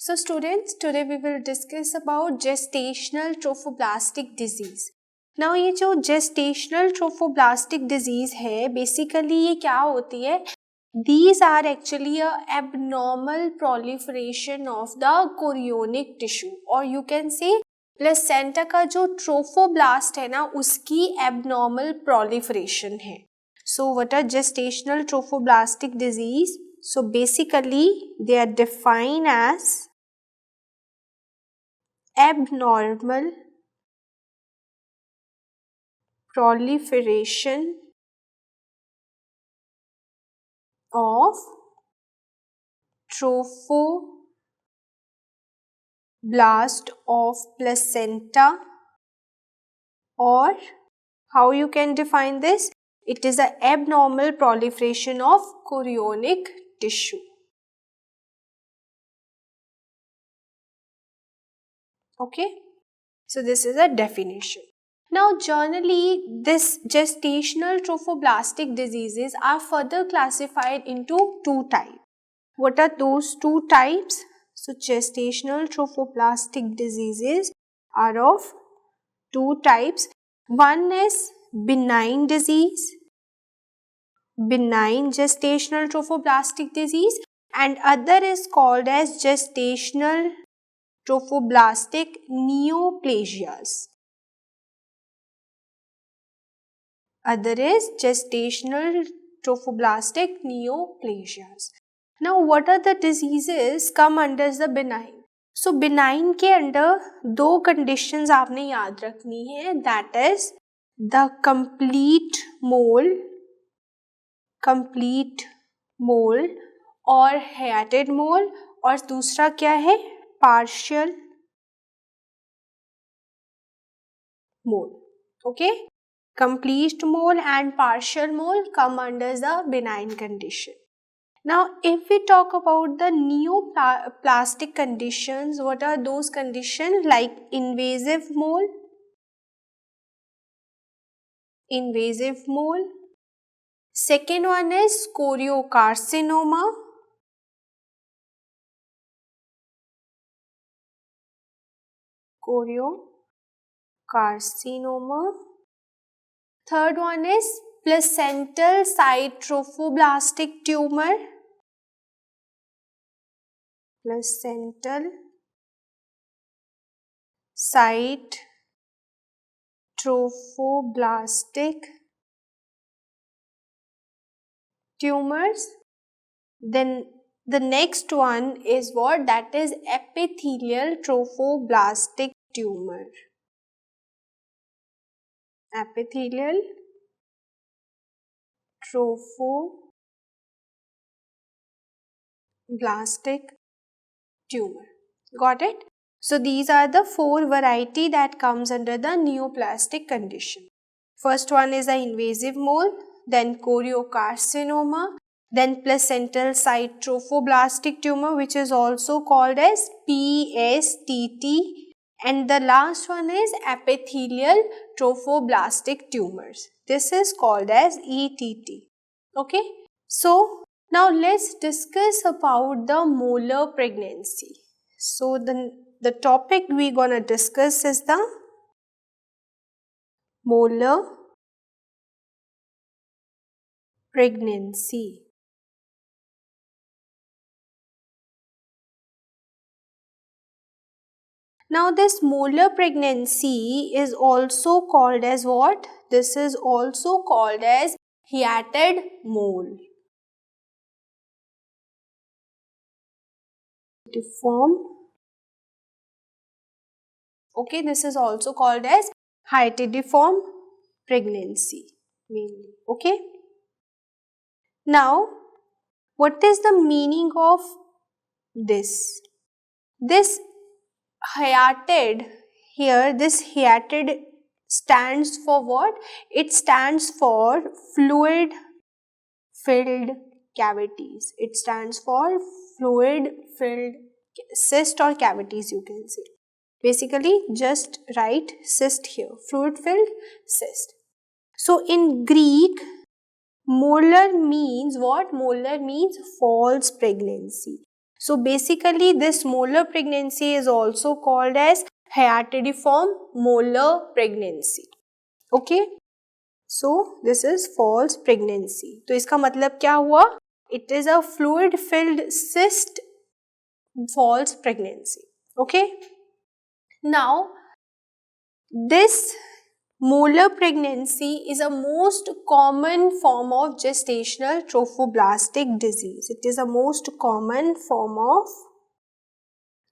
So students, today we will discuss about gestational trophoblastic disease. Now ये जो gestational trophoblastic disease है, basically ये क्या होती है? These are actually a abnormal proliferation of the chorionic tissue, or you can say placenta का जो trophoblast है ना, उसकी abnormal proliferation है. So what are gestational trophoblastic disease? So basically they are defined as abnormal proliferation of trophoblast of placenta, or how you can define this? It is an abnormal proliferation of chorionic tissue. Okay, so this is a definition. Now generally this gestational trophoblastic diseases are further classified into two types. What are those two types? So gestational trophoblastic diseases are of two types. One is benign disease, benign gestational trophoblastic disease, and other is called as gestational trophoblastic neoplasias. Other is gestational trophoblastic neoplasias. Now what are the diseases come under the benign? So benign के अंदर दो conditions आपने याद रखनी है, that is the complete mole और hiated mole, और दूसरा क्या है, partial mole. Okay, complete mole and partial mole come under the benign condition. Now if we talk about the neoplastic conditions, what are those conditions? Like invasive mole, second one is choriocarcinoma, third one is placental site trophoblastic tumor, placental site trophoblastic tumors. Then the next one is what? That is epithelial trophoblastic tumor. Epithelial trophoblastic tumor. Got it? So these are the four variety that comes under the neoplastic condition. First one is the invasive mole, then choriocarcinoma, then placental site trophoblastic tumor, which is also called as PSTT, and the last one is epithelial trophoblastic tumors. This is called as ETT. Okay, so now let's discuss about the molar pregnancy. So the topic we're gonna discuss is the molar pregnancy. Now this molar pregnancy is also called as what? This is also called as hiated mole. Deform. Okay, this is also called as hiatidiform pregnancy mainly. Okay. Now, what is the meaning of this? This hiated here, this hiated stands for what? It stands for fluid filled cavities. It stands for fluid filled cyst or cavities, you can say. Basically just write cyst here, fluid filled cyst. So in Greek, molar means what? Molar means false pregnancy. So basically this molar pregnancy is also called as hiatidiform molar pregnancy. Okay, so this is false pregnancy. तो इसका मतलब क्या हुआ? It is a fluid filled cyst false pregnancy. Okay, now this molar pregnancy is a most common form of gestational trophoblastic disease. It is a most common form of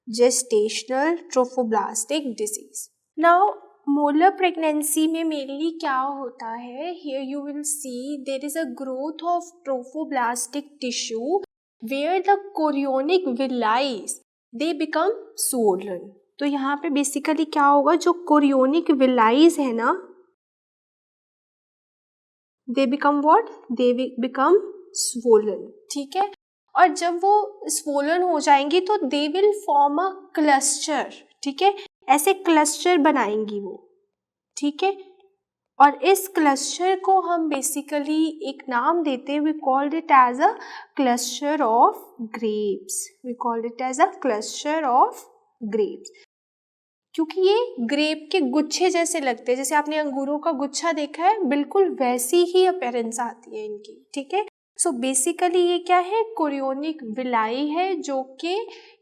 gestational trophoblastic disease. Now molar pregnancy में mainly क्या होता है? Here you will see there is a growth of trophoblastic tissue where the chorionic villi they become swollen. तो यहाँ पे basically क्या होगा? जो कोरियोनिक विलाइज है ना, they become what? They become swollen. ठीक है, और जब वो स्वोलन हो जाएंगी तो they will form a cluster. ठीक है, ऐसे क्लस्टर बनाएंगी वो. ठीक है, और इस क्लस्टर को हम बेसिकली एक नाम देते हैं. We called it as a cluster of grapes. We called it as a cluster of grapes, क्योंकि ये ग्रेप के गुच्छे जैसे लगते हैं. जैसे आपने अंगूरों का गुच्छा देखा है, बिल्कुल वैसी ही अपीयरेंस आती है इनकी. ठीक है, सो बेसिकली ये क्या है? कोरियोनिक विलाई है जो कि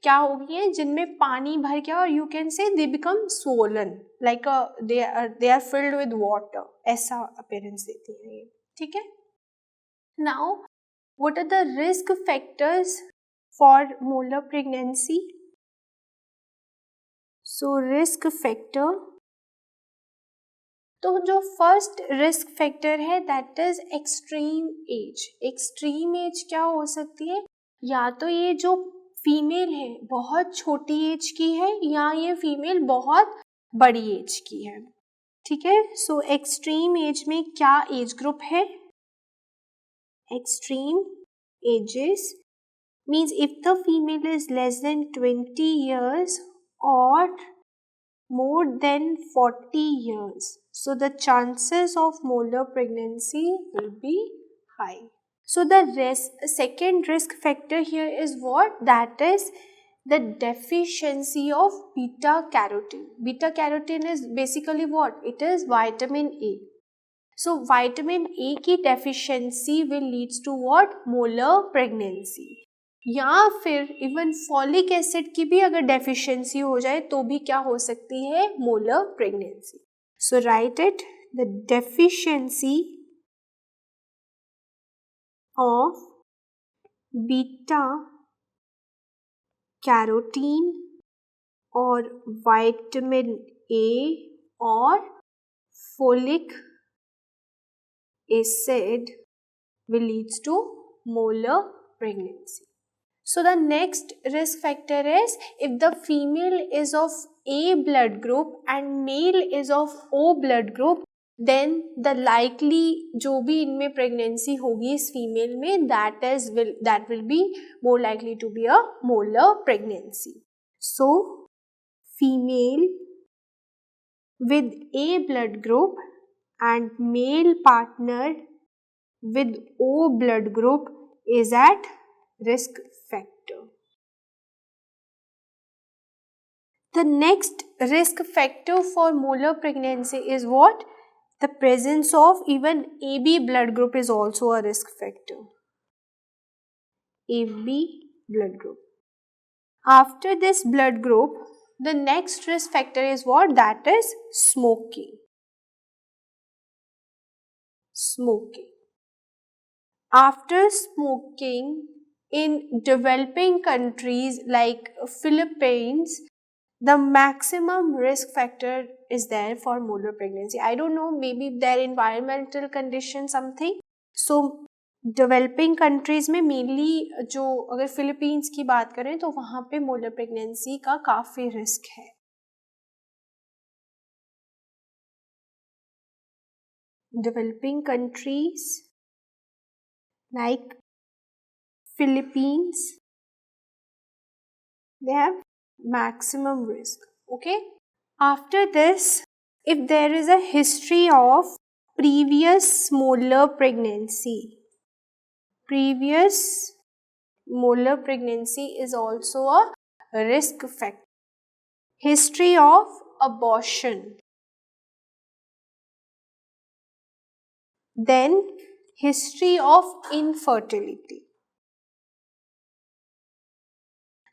क्या हो गई है, जिनमें पानी भर गया और you can say they become swollen like they are filled with water. ऐसा अपीयरेंस देती है ये. ठीक है, now what are the risk factors for molar pregnancy? So risk factor, तो जो फर्स्ट रिस्क फैक्टर है that is extreme age. Extreme age क्या हो सकती है? या तो ये जो फीमेल है बहुत छोटी एज की है, या ये फीमेल बहुत बड़ी एज की है. ठीक है, सो एक्सट्रीम एज में क्या एज ग्रुप है? Extreme ages means if the female is less than 20 years or more than 40 years, so the chances of molar pregnancy will be high. So the second risk factor here is what? That is the deficiency of beta carotene. Beta carotene is basically what? It is vitamin A. So vitamin A की deficiency will leads to what? Molar pregnancy. या फिर even folic acid की भी अगर deficiency हो जाए तो भी क्या हो सकती है? Molar pregnancy. So write it, the deficiency of beta carotene और विटामिन ए और folic acid will leads to molar pregnancy. So the next risk factor is if the female is of A blood group and male is of O blood group, then the likely जो भी इनमें pregnancy होगी इस female में that will be more likely to be a molar pregnancy. So female with A blood group and male partner with O blood group is at risk factor. The next risk factor for molar pregnancy is what? The presence of even AB blood group is also a risk factor. AB blood group. After this blood group, the next risk factor is what? That is smoking. Smoking. After smoking, in developing countries like Philippines, the maximum risk factor is there for molar pregnancy. I don't know, maybe their environmental condition something. So developing countries में mainly जो अगर Philippines की बात करें तो वहाँ पे molar pregnancy का काफ़ी रिस्क है. Developing countries like Philippines, they have maximum risk. Okay, after this, if there is a history of previous molar pregnancy molar pregnancy is also a risk factor. History of abortion. Then history of infertility.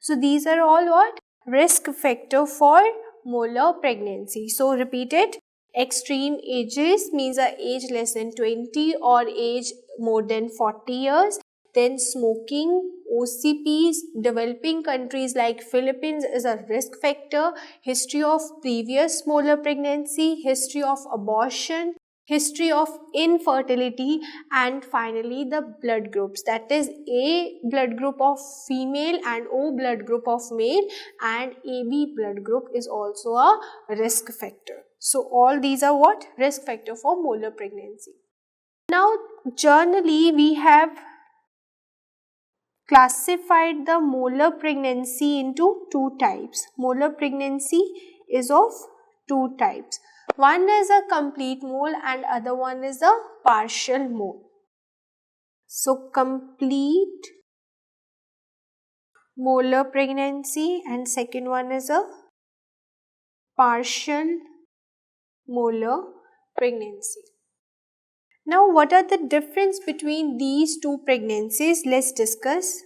So these are all what? Risk factor for molar pregnancy. So repeat it. Extreme ages means a age less than 20 or age more than 40 years. Then smoking, OCPs, developing countries like Philippines is a risk factor. History of previous molar pregnancy, history of abortion, history of infertility, and finally the blood groups, that is A blood group of female and O blood group of male, and AB blood group is also a risk factor. So all these are what? Risk factor for molar pregnancy. Now generally we have classified the molar pregnancy into two types. Molar pregnancy is of two types. One is a complete mole and other one is a partial mole. So complete molar pregnancy and second one is a partial molar pregnancy. Now what are the difference between these two pregnancies? Let's discuss.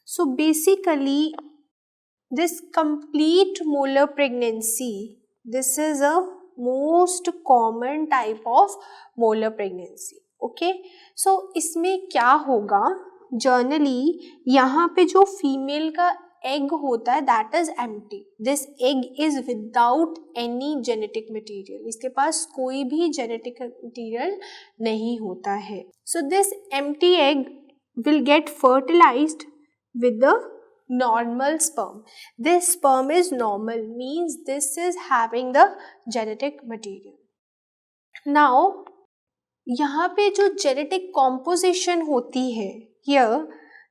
So basically this complete molar pregnancy, this is a most common type of molar pregnancy. Okay, so इसमें क्या होगा, generally यहाँ पे जो female का egg होता है that is empty. This egg is without any genetic material. इसके पास कोई भी जेनेटिक मटेरियल नहीं होता है. So this empty egg will get fertilised with the normal sperm. This sperm is normal, means this is having the genetic material. Now यहाँ पे जो genetic composition होती है, here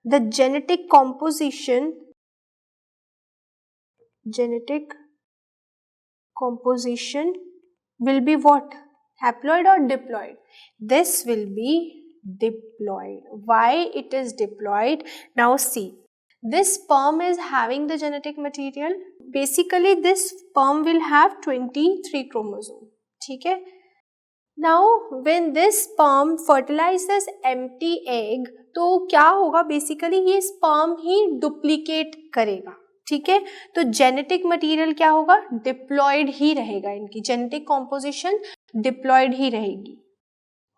the genetic composition will be what? Haploid or diploid? This will be diploid. Why it is diploid? Now see, this sperm is having the genetic material. Basically this sperm will have 23 chromosomes. ठीक है? Now when this sperm fertilizes empty egg, तो क्या होगा? Basically ये sperm ही duplicate करेगा. ठीक है, तो जेनेटिक मटेरियल क्या होगा? डिप्लॉयड ही रहेगा. इनकी जेनेटिक कॉम्पोजिशन डिप्लॉयड ही रहेगी.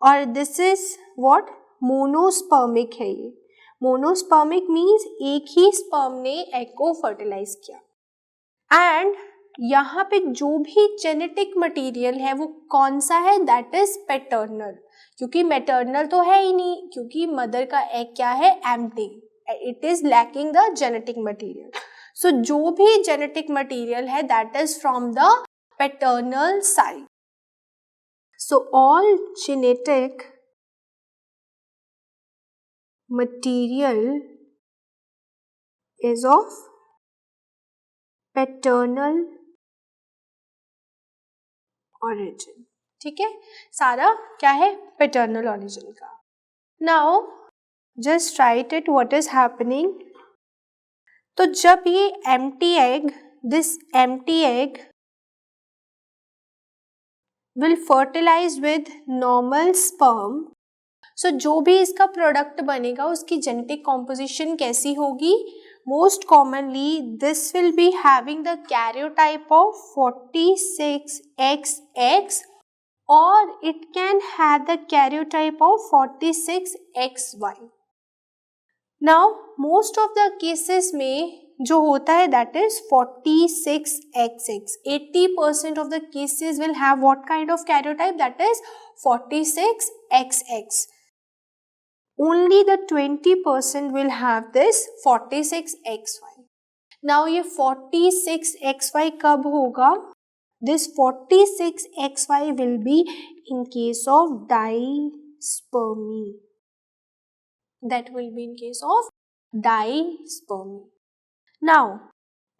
और दिस इज व्हाट? मोनोस्पर्मिक है. ये मोनोस्पर्मिक मीन्स एक ही स्पर्म ने एग को फर्टिलाइज किया. एंड यहाँ पे जो भी जेनेटिक मटेरियल है वो कौन सा है? That is paternal. क्योंकि मैटर्नल तो है ही नहीं, क्योंकि मदर का एग क्या है? Empty. It is lacking the genetic material. So जो भी जेनेटिक मटेरियल है that is from the paternal side. So all genetic material is of paternal origin. ठीक है, सारा क्या है? पैटर्नल ऑरिजिन का. Now just write it what is happening. तो जब ये empty egg, this empty egg will fertilise with normal sperm. So जो भी इसका प्रोडक्ट बनेगा उसकी जेनेटिक कॉम्पोजिशन कैसी होगी? Most commonly this will be having the karyotype of 46XX और it can have the karyotype of 46XY. Now most of the cases में जो होता है that is 46XX. 80% of the cases will have what kind of karyotype? That is 46XX. Only the 20% will have this 46XY. Now ये 46XY कब होगा? This 46XY will be in case of dispermy. That will be in case of dispermy. Now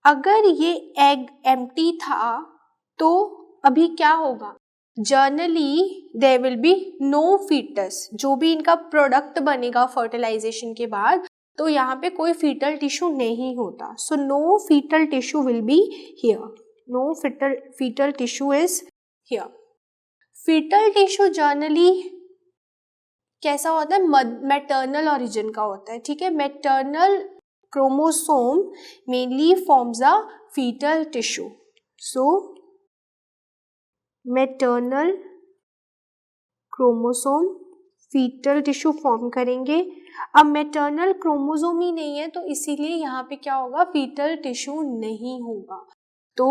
अगर ये egg empty था तो अभी क्या होगा? Generally there will be no foetus, जो भी इनका प्रोडक्ट बनेगा फर्टिलाइजेशन के बाद, तो यहाँ पे कोई फीटल टिश्यू नहीं होता. So no fetal tissue will be here. No fetal tissue is here. Foetal tissue generally कैसा होता है? मैटरनल ओरिजिन का होता है. ठीक है, maternal chromosome mainly forms a foetal tissue. So maternal chromosome foetal tissue form करेंगे. अब मैटरनल क्रोमोसोम ही नहीं है, तो इसीलिए यहाँ पे क्या होगा? फीटल टिश्यू नहीं होगा. तो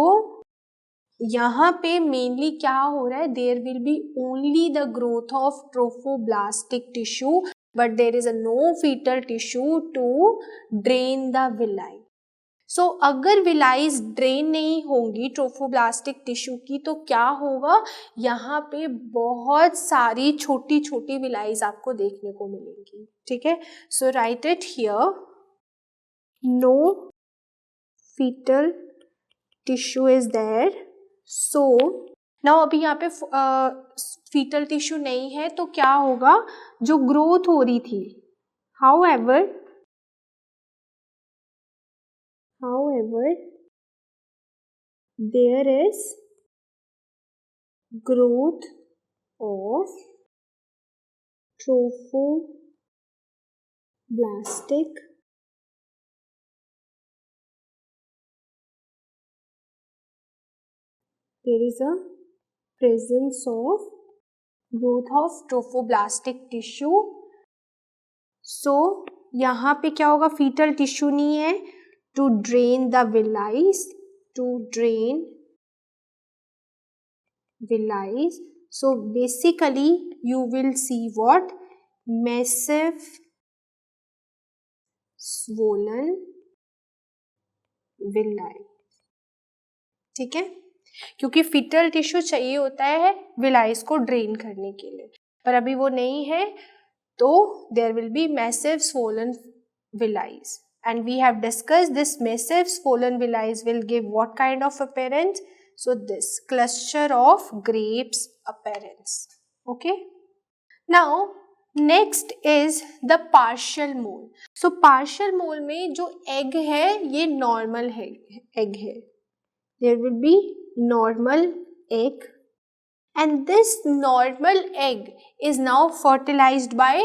यहाँ पे मेनली क्या हो रहा है? There will be only the growth of trophoblastic tissue, but there is a no fetal tissue to drain the villi. So अगर विलाइज ड्रेन नहीं होंगी ट्रोफोब्लास्टिक टिश्यू की, तो क्या होगा? यहाँ पे बहुत सारी छोटी छोटी विलाइज आपको देखने को मिलेंगी. ठीक है, so write it here. No fetal tissue is there. So now अभी यहाँ पे फीटल टिश्यू नहीं है, तो क्या होगा? जो ग्रोथ हो रही थी, however there is growth of trophoblastic there is a presence of growth of trophoblastic tissue. So यहाँ पे क्या होगा? फीटल टिश्यू नहीं है. To drain the villi, so basically you will see what? Massive swollen villi. ठीक है, क्योंकि fetal tissue चाहिए होता है विलाइज को ड्रेन करने के लिए, पर अभी वो नहीं है, तो there will be massive swollen villi. And we have discussed this massive swollen villi will give what kind of appearance? So this cluster of grapes appearance. Okay. Now next is the partial mole. So partial mole में जो egg है ये normal egg है. There will be normal egg, and this normal egg is now fertilized by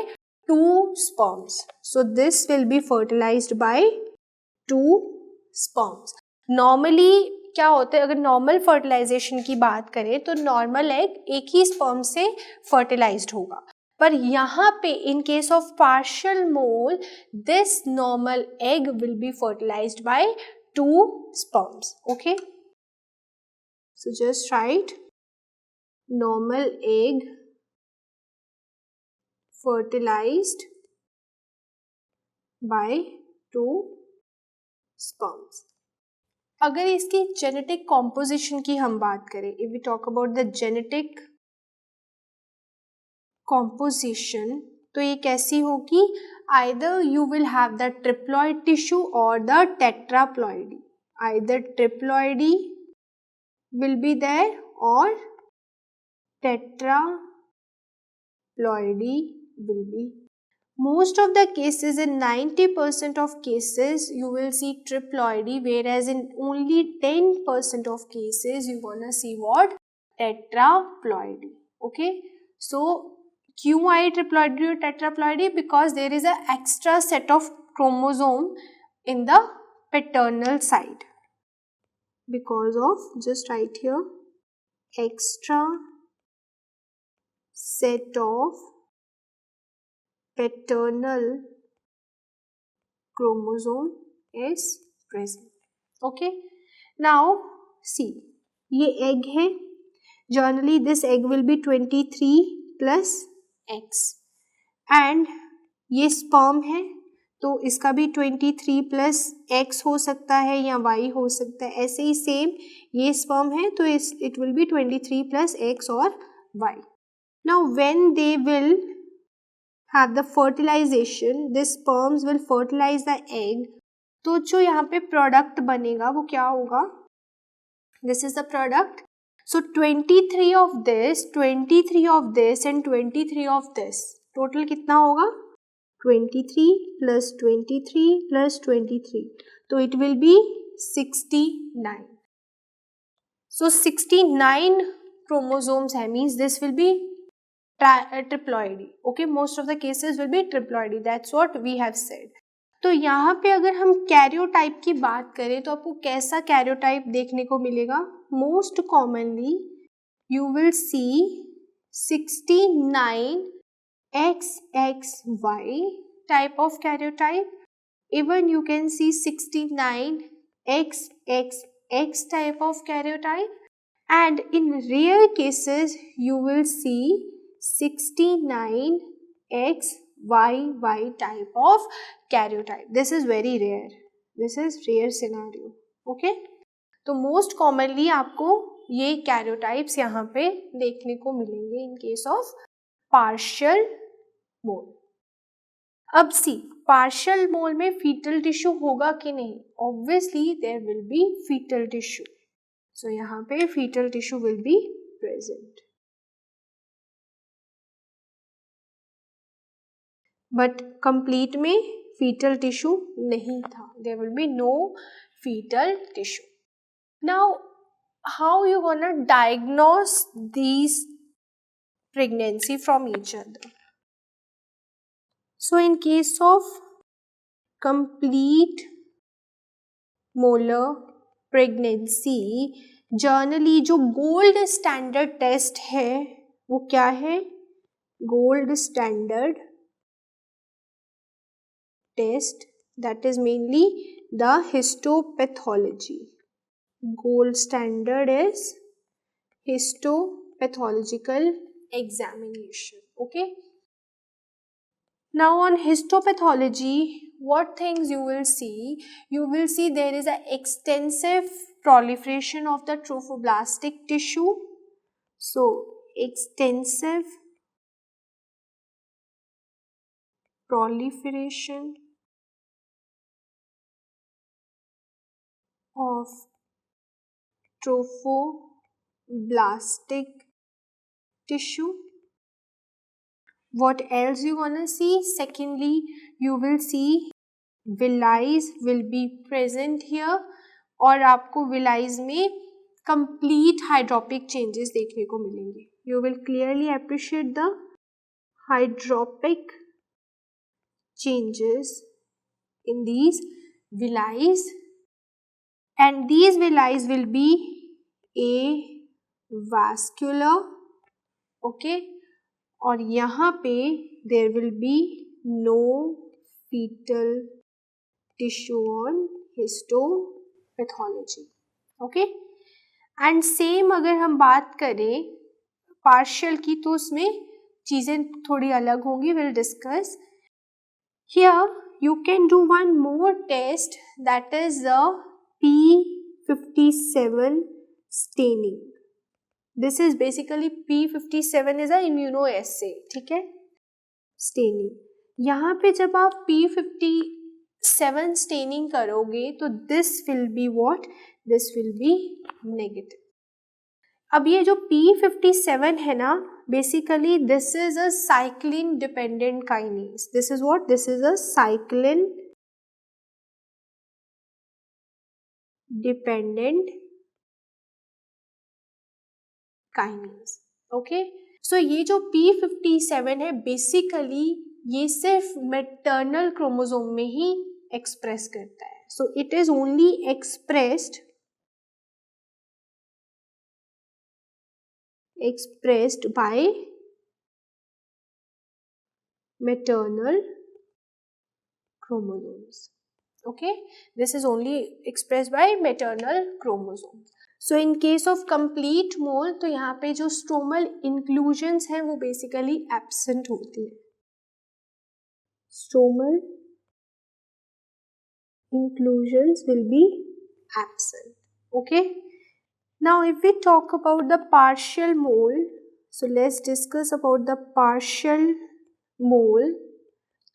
two sperms. So this will be fertilized by two sperms. Normally क्या होता है? अगर normal fertilisation की बात करें तो नॉर्मल एग एक ही स्पर्म से फर्टिलाइज्ड होगा, पर यहाँ पे in case of partial mole this normal egg will be fertilised by two sperms. Okay, so just right normal egg fertilized by two sperms. अगर इसकी जेनेटिक कॉम्पोजिशन की हम बात करें, if we talk about the genetic composition, तो ये कैसी होगी? Either you will have the triploid tissue or the tetraploidy. Either triploidy will be there or tetraploidy will be. Most of the cases, in 90% of cases, you will see triploidy, whereas in only 10% of cases, you gonna see what? Tetraploidy. Okay, so क्यों आई triploidy और tetraploidy? Because there is a extra set of chromosome in the paternal side, because of, just write here, extra set of paternal chromosome is present. Okay, now see, ये egg है. Generally this egg will be 23 plus x, and ये sperm है तो इसका भी 23 plus x हो सकता है या y हो सकता है. ऐसे ही सेम ये स्पर्म है तो it will be 23 plus x और y. Now when they will have the fertilisation, this sperms will fertilise the egg. तो जो यहाँ पे प्रोडक्ट बनेगा वो क्या होगा? This is the product. So 23 of this, 23 of this and 23 of this, total कितना होगा? 23 plus 23 plus 23. So it will be 69. So 69 chromosomes hai, means this will be triploidy. Okay, most of the cases will be triploidy. That's what we have said. तो यहाँ पे अगर हम karyotype की बात करें तो आपको कैसा कैरियोटाइप देखने को मिलेगा? Most commonly you will C 69 XXY type of karyotype. Even you can see 69 XXX type of karyotype, and in rare cases you will see 69 XYY type of karyotype. This is very rare. This is rare scenario. Okay? तो most commonly आपको ये karyotypes यहाँ पे देखने को मिलेंगे in case of partial mole. अब सी partial मोल में फीटल टिश्यू होगा कि नहीं? Obviously there will be fetal tissue. So यहाँ पे fetal tissue will be present. But complete में फीटल टिश्यू नहीं था. There will be no fetal tissue. Now how you gonna diagnose these pregnancy from each other? So in case of complete molar pregnancy, generally जो gold standard test है वो क्या है? Gold standard test, that is mainly the histopathology. Gold standard is histopathological examination. Okay. Now on histopathology, what things you will see? You will see there is an extensive proliferation of the trophoblastic tissue. So extensive proliferation of trophoblastic tissue. What else you gonna see? Secondly, you will see villi will be present here, और आपको villi में complete hydropic changes देखने को मिलेंगे. You will clearly appreciate the hydropic changes in these villi, and these villi will be avascular. Okay. और यहाँ पे there will be no fetal tissue on histopathology. Okay. And same अगर हम बात करें पार्शियल की तो उसमें चीज़ें थोड़ी अलग होंगी. Will discuss here. You can do one more test, that is the P57 staining. This is basically P57 is a immunoassay. ठीक है, स्टेनिंग. यहाँ पे जब आप P57 स्टेनिंग करोगे तो this will be what? This will be negative. अब ये जो P57 है ना, basically this is a cyclin dependent kinase. This is what? This is a cyclin dependent kinase. Okay. So ये जो P57 है बेसिकली ये सिर्फ मैटरनल क्रोमोसोम में ही एक्सप्रेस करता है. सो it is only expressed by maternal chromosomes. Okay, this is only expressed by maternal chromosomes. So in case of complete mole, तो यहाँ पे जो stromal inclusions हैं वो basically absent होती है. Stromal inclusions will be absent. Okay. Now if we talk about the partial mole, so let's discuss about the partial mole.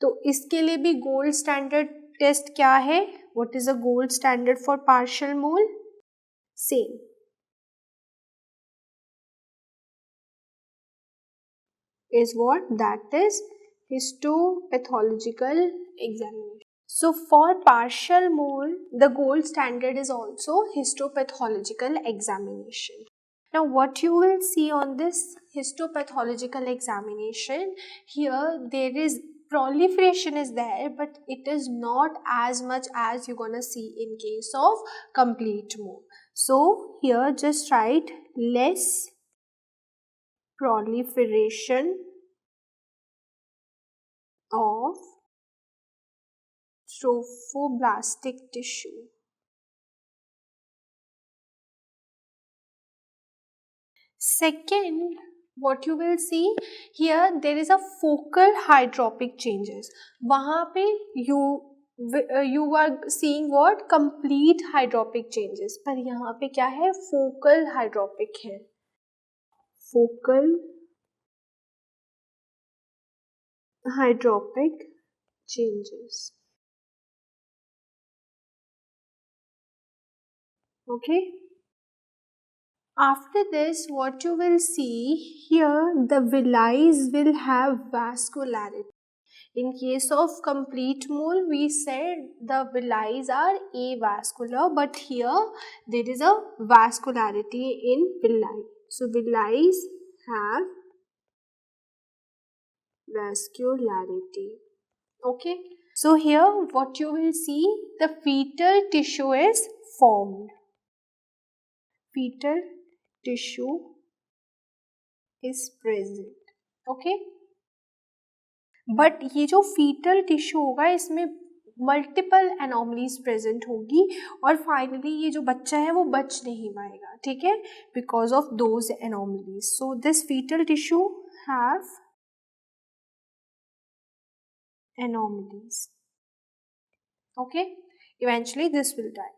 तो इसके लिए भी gold standard test क्या है? What is the gold standard for partial mole? Same. is what? That is histopathological examination. So for partial mole, the gold standard is also histopathological examination. Now what you will see on this histopathological examination, here there is proliferation is there, but it is not as much as you're gonna see in case of complete mole. So here just write less proliferation of trophoblastic tissue. Second, what you will see here, there is a focal hydropic changes. वहाँ पे you are seeing what? Complete hydropic changes. पर यहाँ पे क्या है? Focal hydropic है. Focal hydropic changes. Okay. After this, what you will see here, the villi will have vascularity. In case of complete mole, we said the villi are avascular, but here there is a vascularity in villi. So villi have vascularity. Okay. So here what you will see, the fetal tissue is formed. Fetal tissue is present. Okay. But ये जो fetal tissue होगा इसमें multiple anomalies present होगी और finally ये जो बच्चा है वो बच नहीं पाएगा, ठीक है, because of those anomalies. So this foetal tissue have anomalies. Okay, eventually this will die.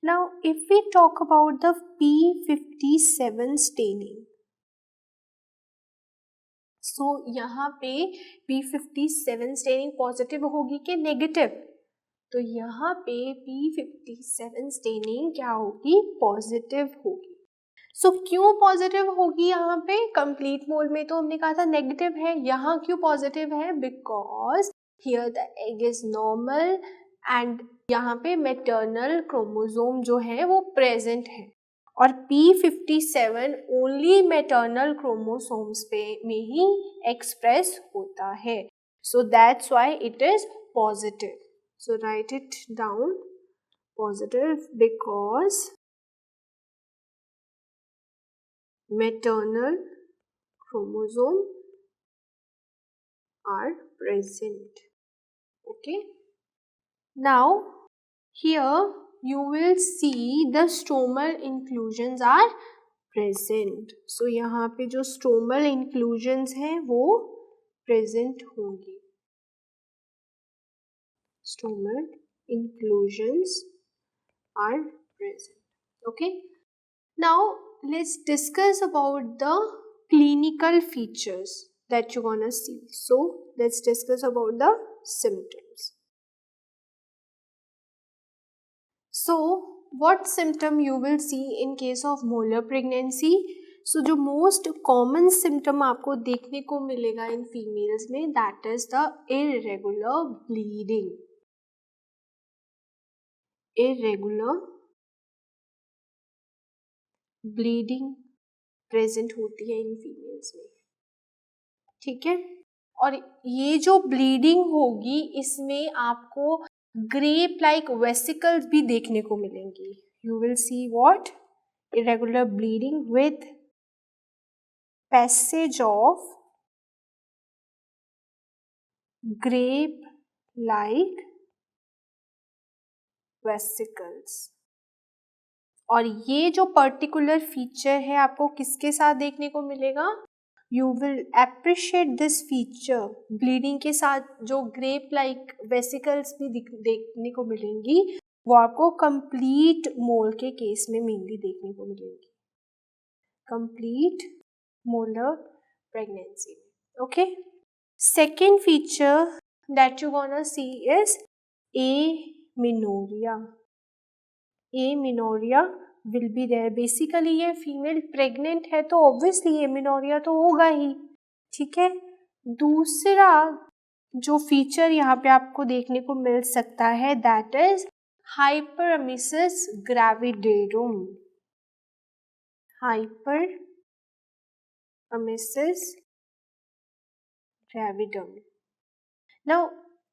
Now if we talk about the P57 staining, सो यहाँ पे P57 स्टेनिंग पॉजिटिव होगी कि नेगेटिव? तो यहाँ पे P57 स्टेनिंग क्या होगी? पॉजिटिव होगी. सो क्यों पॉजिटिव होगी यहाँ पे? कंप्लीट मोल में तो हमने कहा था नेगेटिव है, यहाँ क्यों पॉजिटिव है? Because here the egg is normal and यहाँ पे मैटरनल क्रोमोसोम जो है वो प्रेजेंट है और P57 ओनली मैटरनल क्रोमोसोम्स पे में ही एक्सप्रेस होता है. So that's why it is positive. So write it down, positive because maternal chromosome are present. Okay. Now here you will see the stromal inclusions are present. So यहाँ पे जो stromal inclusions हैं वो present होंगी. Stromal inclusions are present. Okay. Now let's discuss about the clinical features that you're gonna see. So let's discuss about the symptoms. So what symptom you will see in case of molar pregnancy? So जो most common symptom आपको देखने को मिलेगा in females में, that is the irregular bleeding. Irregular bleeding present होती है in females में, ठीक है. और ये जो bleeding होगी इसमें आपको grape like vesicles भी देखने को मिलेंगी. You will see what? Irregular bleeding with passage of grape like vesicles. और ये जो पर्टिकुलर फीचर है आपको किसके साथ देखने को मिलेगा? You will appreciate this feature. Bleeding के साथ जो ग्रेप लाइक वेसिकल्स भी देखने को मिलेंगी वो आपको कंप्लीट मोल के केस में मेनली देखने को मिलेंगी. Complete molar pregnancy. Okay. Second feature that you gonna see is amenorrhea. Amenorrhea will be there. Basically ये फीमेल प्रेग्नेंट है तो ऑब्वियसली एमिनोरिया तो होगा ही, ठीक है. दूसरा जो फीचर यहाँ पे आपको देखने को मिल सकता है दैट इज हाइपरएमेसिस ग्रेविडेरुम. हाइपरएमेसिस ग्रेविडम. नाउ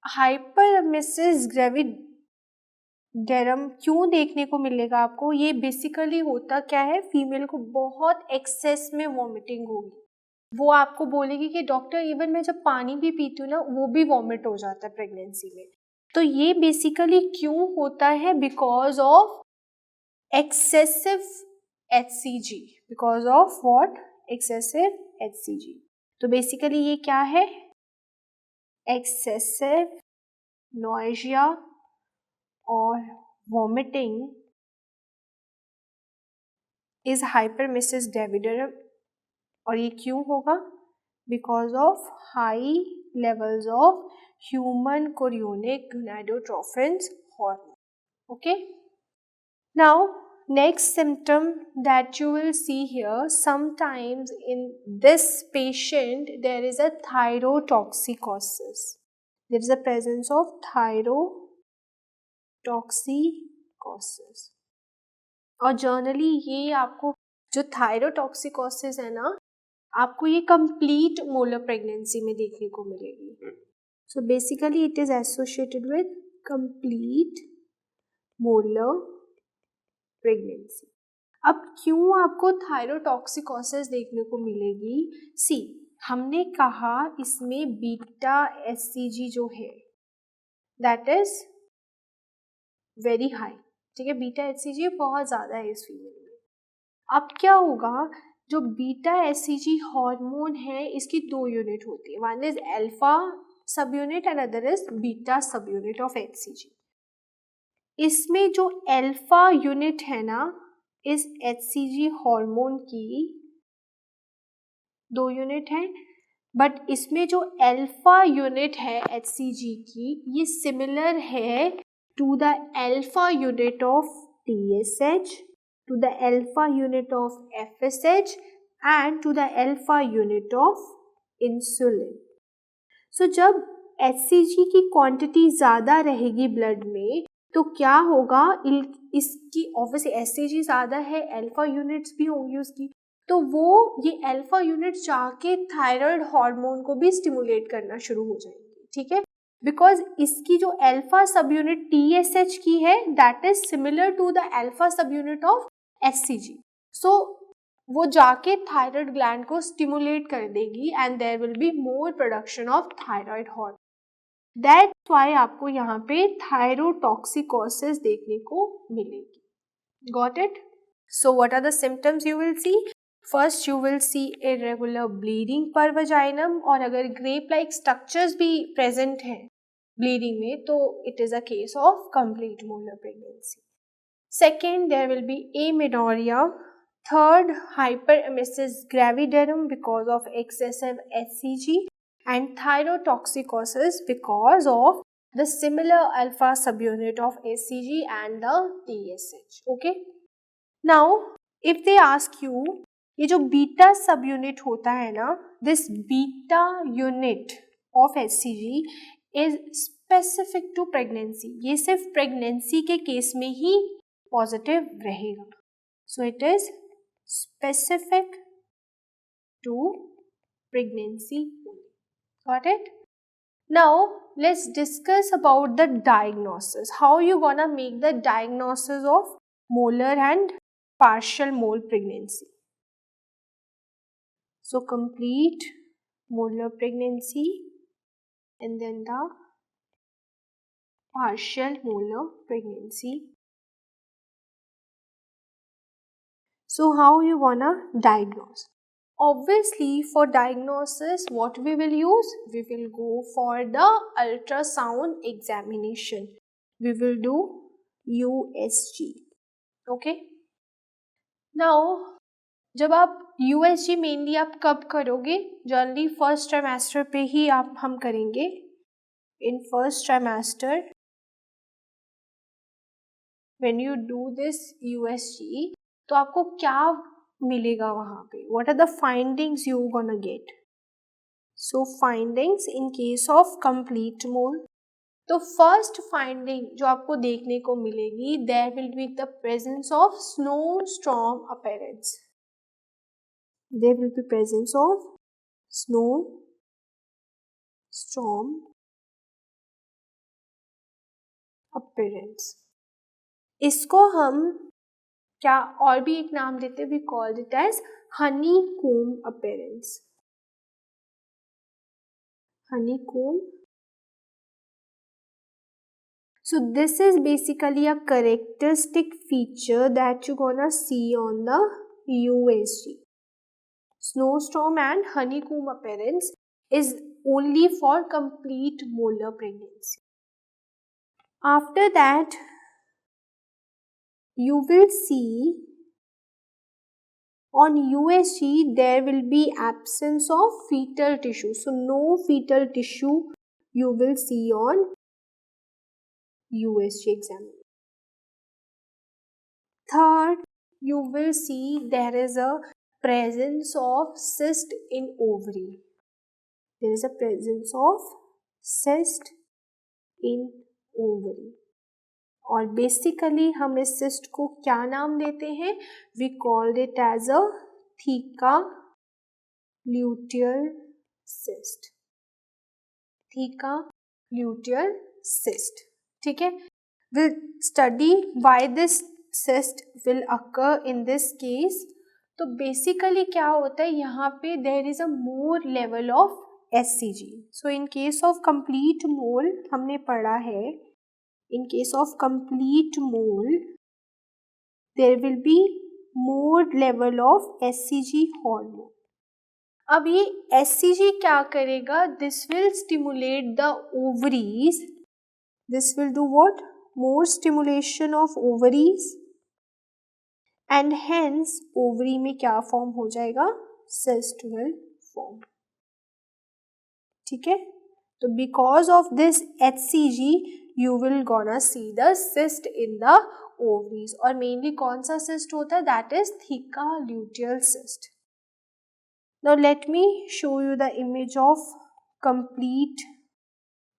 हाइपरएमेसिस ग्रेविडेरम क्यों देखने को मिलेगा आपको? ये बेसिकली होता क्या है, फीमेल को बहुत एक्सेस में वॉमिटिंग होगी, वो आपको बोलेगी कि डॉक्टर इवन मैं जब पानी भी पीती हूँ ना वो भी वॉमिट हो जाता है प्रेगनेंसी में. तो ये बेसिकली क्यों होता है? Because of excessive HCG. Because of what? Excessive HCG. तो बेसिकली ये क्या है? एक्सेसिव नॉइजिया और वॉमिटिंग इज हाइपरमेसिस ग्रेविडेरम. और ये क्यों होगा? Because of high levels of human chorionic gonadotropins hormone. Okay. Now next symptom that you will see here, sometimes in this patient there is a thyrotoxicosis. There is a presence of thyrotoxicosis. और generally ये आपको जो thyrotoxicosis है ना, आपको ये complete molar pregnancy में देखने को मिलेगी. So basically it is associated with complete molar pregnancy. अब क्यों आपको थायरोटॉक्सिकोसिस देखने को मिलेगी? सी, हमने कहा इसमें बीटा HCG जो है दैट इज वेरी हाई. ठीक है, बीटा HCG बहुत ज़्यादा है इस फीमेल में. अब क्या होगा, जो बीटा HCG हार्मोन है इसकी 2 यूनिट होती है. वन इज अल्फा सब unit and other is beta सब यूनिट ऑफ HCG. इसमें जो अल्फा यूनिट है ना इस HCG हार्मोन की 2 यूनिट है, बट इसमें जो अल्फा यूनिट है HCG की ये सिमिलर है to the alpha unit of TSH, to the alpha unit of FSH and to the alpha unit of insulin. So जब HCG की क्वांटिटी ज़्यादा रहेगी ब्लड में तो क्या होगा, इसकी ऑब्वियसली HCG ज़्यादा है, अल्फा यूनिट्स भी होंगी उसकी, तो वो ये अल्फा यूनिट जाके थायराइड हार्मोन को भी स्टिमुलेट करना शुरू हो जाएंगे. ठीक है, बिकॉज इसकी जो अल्फा सब यूनिट TSH की है that is similar to the alpha subunit of HCG. So वो जाके थायराइड ग्लैंड को स्टिमुलेट कर देगी and there will be more production of thyroid hormone. That's why आपको यहाँ पे थायरोटॉक्सिकोसिस देखने को मिलेगी. Got it? So what are the symptoms you will see? First you will see irregular bleeding पर वजाइनम, और अगर ग्रेप लाइक स्ट्रक्चर्स भी प्रेजेंट हैं ब्लीडिंग में तो it is a case of complete molar pregnancy. Second, there will be amenorrhea. Third, hyperemesis gravidarum because of excessive HCG, and thyrotoxicosis because of the similar alpha subunit of HCG and the TSH. Okay. Now, if they ask you, ये जो beta सब unit होता है ना, this beta unit of HCG is specific to pregnancy. ये सिर्फ pregnancy के case में ही पॉजिटिव रहेगा. So it is specific to pregnancy. Got it? Now let's discuss about the diagnosis. How you gonna make the diagnosis of molar and partial mole pregnancy? So complete molar pregnancy and then the partial molar pregnancy. So how you wanna diagnose? Obviously for diagnosis what we will use? We will go for the ultrasound examination. We will do USG. Okay. Now जब आप USG mainly आप कब करोगे? Generally first trimester पे ही हम करेंगे. In first trimester when you do this USG तो आपको क्या मिलेगा वहाँ पे? What are the findings you gonna get? So findings in case of complete mole. तो फर्स्ट फाइंडिंग जो आपको देखने को मिलेगी, there will be the presence of snowstorm appearance. There will be presence of snowstorm appearance. इसको हम क्या और भी एक नाम देते हैं, we called it as honeycomb appearance. honeycomb. So this is basically a characteristic feature that you're gonna see on the USG. Snowstorm and honeycomb appearance is only for complete molar pregnancy. After that, you will see on USG there will be absence of fetal tissue. So no fetal tissue you will see on USG examination. Third, you will see there is a presence of cyst in ovary. There is a presence of cyst in ovary. और basically हम इस cyst को क्या नाम देते हैं? We called it as a theca luteal cyst. Theca luteal cyst. ठीक है? We'll study why this cyst will occur in this case. तो बेसिकली क्या होता है यहाँ पे, there is a more level of SCG. So in case of complete mole हमने पढ़ा है, in case of complete mole there will be more level of SCG hormone. अब ये SCG क्या करेगा? This will stimulate the ovaries. This will do what? More stimulation of ovaries. And hence ovary में क्या form हो जाएगा? cyst will form. ठीक है? तो because of this HCG you will gonna see the cyst in the ovaries. और mainly कौन सा cyst होता है? That is theca luteal cyst. Now let me show you the image of complete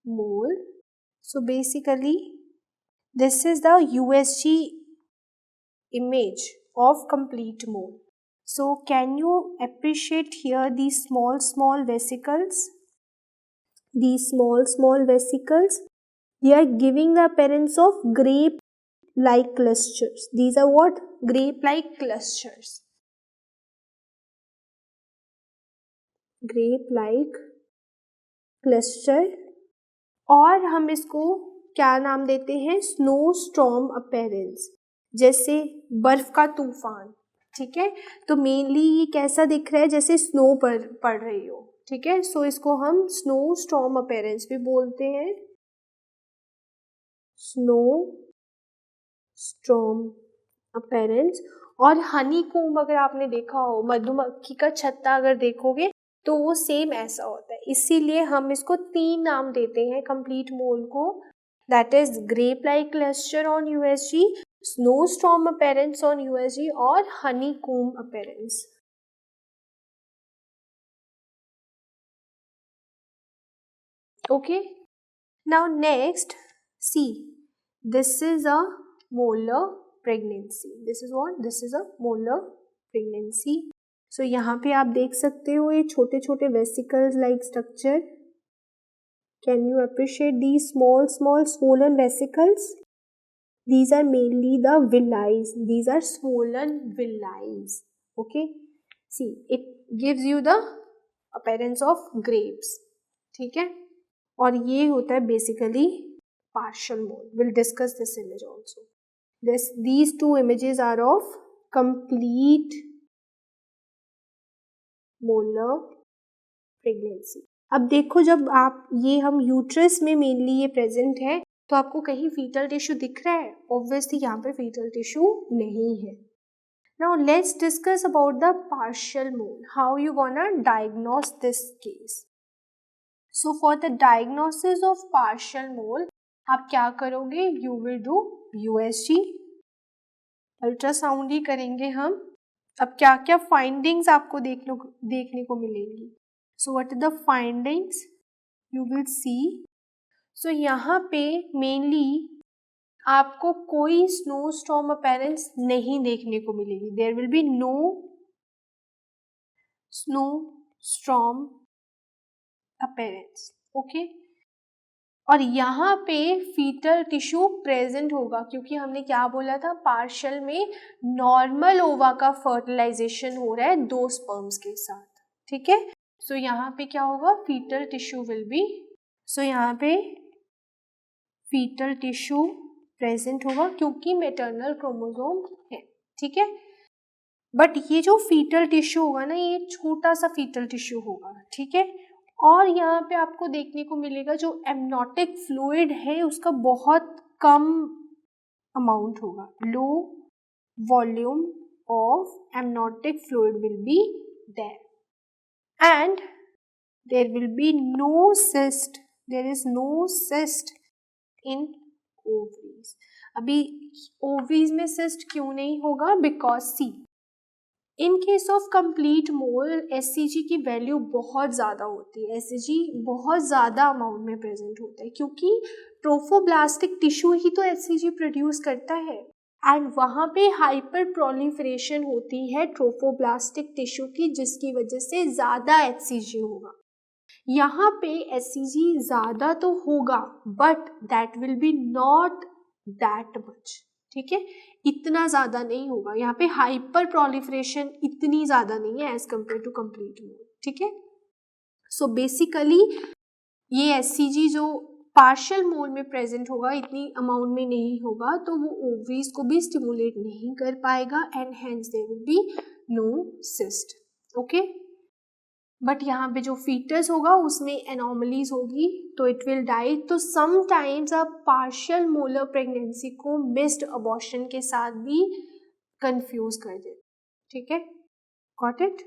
mole. So basically this is the USG image of complete mole. So can you appreciate here these small vesicles? These small vesicles, they are giving the appearance of grape-like clusters. These are what? Grape-like clusters. Grape-like cluster. और हम इसको क्या नाम देते हैं? Snow storm appearance. जैसे बर्फ का तूफान. ठीक है? तो मेनली ये कैसा दिख रहा है? जैसे स्नो पड़ रही हो. ठीक है? सो इसको हम स्नो स्टॉर्म अपीयरेंस भी बोलते हैं. Snow storm appearance. और हनीकॉम्ब अगर आपने देखा हो, मधुमक्खी का छत्ता अगर देखोगे तो वो सेम ऐसा होता है. इसीलिए हम इसको 3 नाम देते हैं कंप्लीट मोल को. That is grape like cluster on USG, snow storm appearance on USG और honeycomb appearance. Okay, now next, see, this is a molar pregnancy. This is what? This is a molar pregnancy. So यहाँ पे आप देख सकते हो ये छोटे छोटे vesicles like structure. Can you appreciate these small swollen vesicles? These are mainly the villi. These are swollen villi. Okay, see, it gives you the appearance of grapes. ठीक है? और ये होता है basically partial mole. We'll discuss this image also. These 2 images are of complete molar pregnancy. अब देखो, जब आप ये हम यूट्रस में मेनली ये प्रेजेंट है तो आपको कहीं फीटल टिश्यू दिख रहा है? ऑब्वियसली यहाँ पे फीटल टिश्यू नहीं है. Now let's discuss about the partial mole. How you gonna diagnose this case? So for the diagnosis of partial mole, आप क्या करोगे? You will do USG, ultrasound ही करेंगे हम. अब क्या क्या फाइंडिंग्स आपको देखने को मिलेंगी? So what are the findings you will see. So यहाँ पे मेनली आपको कोई स्नो स्टॉर्म अपीयरेंस नहीं देखने को मिलेगी. There will be no snowstorm appearance. Okay. और यहाँ पे फीटल टिश्यू प्रेजेंट होगा क्योंकि हमने क्या बोला था, पार्शियल में नॉर्मल ओवा का फर्टिलाइजेशन हो रहा है 2 स्पर्म्स के साथ. ठीक है. सो यहाँ पे क्या होगा, फीटल टिश्यू विल बी, सो यहाँ पे फीटल टिश्यू प्रेजेंट होगा क्योंकि मैटरनल क्रोमोसोम है. ठीक है. बट ये जो फीटल टिश्यू होगा ना, ये छोटा सा फीटल टिश्यू होगा. ठीक है. और यहाँ पे आपको देखने को मिलेगा जो एमनोटिक फ्लूइड है उसका बहुत कम अमाउंट होगा. Low volume of amniotic fluid will be there and there will be no cyst. There is no cyst in ovaries. अभी ओवरीज में सिस्ट क्यों नहीं होगा, because see, in case of complete mole SCG की value बहुत ज़्यादा होती है. एससीजी बहुत ज़्यादा अमाउंट में प्रेजेंट होता है क्योंकि ट्रोफोब्लास्टिक टिश्यू ही तो एससीजी प्रोड्यूस करता है एंड वहाँ पे हाइपर प्रोलिफरेशन होती है ट्रोफोब्लास्टिक टिश्यू की, जिसकी वजह से ज़्यादा एचसीजी होगा. यहाँ पे एचसीजी ज़्यादा तो होगा but that will B not that much. ठीक है. इतना ज़्यादा नहीं होगा. यहाँ पे हाइपर प्रोलिफरेशन इतनी ज़्यादा नहीं है एज कम्पेयर टू कंप्लीट मोल. ठीक है. सो बेसिकली ये एससीजी जो पार्शियल मोल में प्रेजेंट होगा इतनी अमाउंट में नहीं होगा, तो वो ओवरीज को भी स्टिमुलेट नहीं कर पाएगा and hence there will be no cyst. Okay. But यहाँ पे जो फीटस होगा उसमें एनॉमलीज होगी तो इट विल डाई. तो समटाइम्स आप पार्शियल मोलर प्रेगनेंसी को मिस्ड अबॉर्शन के साथ भी कंफ्यूज कर देते. ठीक है. Got it.